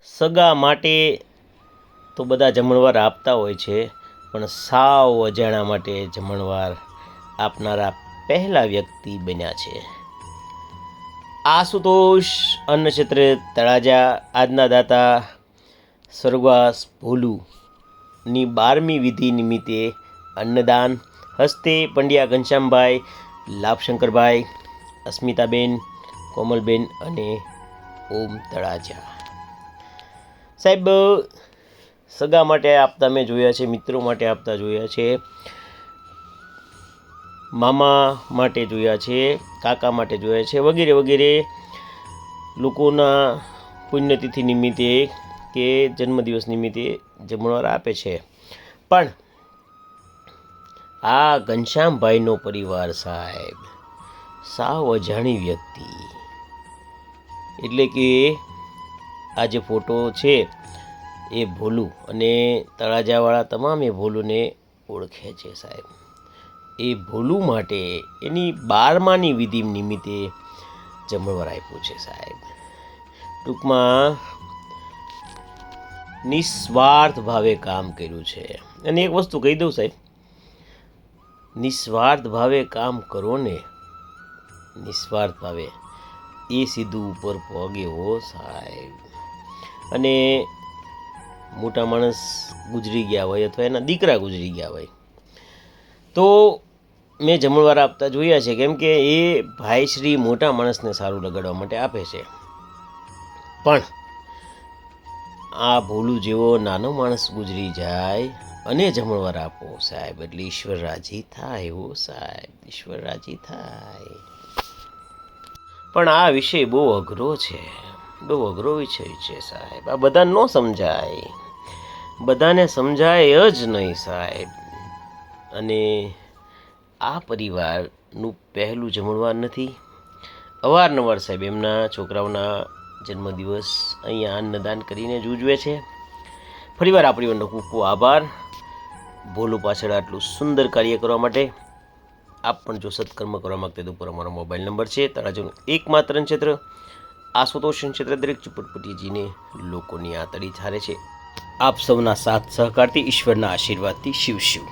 સગા માટે તો બધા જમણવાર આપતા હોય છે, પણ સાવ અજાણ્યા માટે જમણવાર આપનારા પહેલા વ્યક્તિ બન્યા છે આશુતોષ અન્નક્ષેત્ર તળાજા. આજના દાતા સ્વર્ગવાસ ભોલુની 12મી વિધિ નિમિત્તે અન્નદાન હસ્તે પંડ્યા ઘનશ્યામભાઈ, લાભશંકરભાઈ, અસ્મિતાબેન, કોમલબેન અને ઓમ તળાજા. સાહેબ, સગા માટે આપતા મેં જોયા છે, મિત્રો માટે આપતા જોયા છે, મામા માટે જોયા છે, કાકા માટે જોયા છે, વગેરે વગેરે લોકોના પુણ્યતિથિ નિમિત્તે કે જન્મદિવસ નિમિત્તે જમણવાર આપે છે. પણ આ ઘનશ્યામભાઈનો પરિવાર સાહેબ સાવ અજાણી વ્યક્તિ, એટલે કે આ જે ફોટો છે એ ભોલુ અને તળાજાવાળા તમામે ભોલુને ઓળખે છે સાહેબ. એ ભોલુ માટે એની 12માની વિધિ નિમિત્તે જમણવાર આપ્યું છે સાહેબ. ટૂંકમાં નિસ્વાર્થ ભાવે કામ કર્યું છે. અને એક વસ્તુ કહી દઉં સાહેબ, નિસ્વાર્થ ભાવે કામ કરો ને, નિસ્વાર્થ ભાવે, એ સીધું ઉપર પગે હો સાહેબ. અને મોટા માણસ ગુજરી ગયા હોય અથવા એના દીકરા ગુજરી ગયા હોય તો મેં જમણવાર આપતા જોયા છે, કેમ કે એ ભાઈશ્રી મોટા માણસને સારું લગાડવા માટે આપે છે. પણ આ ભોલું જેવો નાનો માણસ ગુજરી જાય અને જમણવાર આપો સાહેબ, એટલે ઈશ્વર રાજી થાય હો સાહેબ, ઈશ્વર રાજી થાય. પણ આ વિષય બહુ અઘરો છે, બહુ અઘરો વિષય છે સાહેબ. આ બધાને ન સમજાય, બધાને સમજાય જ નહીં સાહેબ. અને આ પરિવારનું પહેલું જમણવાર નથી. અવારનવાર સાહેબ એમના છોકરાઓના જન્મદિવસ અહીંયા અન્નદાન કરીને જ ઉજવે છે. ફરીવાર આ પરિવારનો ખૂબ ખૂબ આભાર, ભોલુ પાછળ આટલું સુંદર કાર્ય કરવા માટે. આપ પણ જો સત્કર્મ કરવા માગતા તો ઉપર અમારો મોબાઈલ નંબર છે. તળાજાનું એકમાત્ર ક્ષેત્ર આશુતોષ ક્ષેત્ર દરેક ઝુંપડપટ્ટીજીને લોકોની આતડી છારે છે. આપ સૌના સાથ સહકારથી, ઈશ્વરના આશીર્વાદથી શિવ શિવ.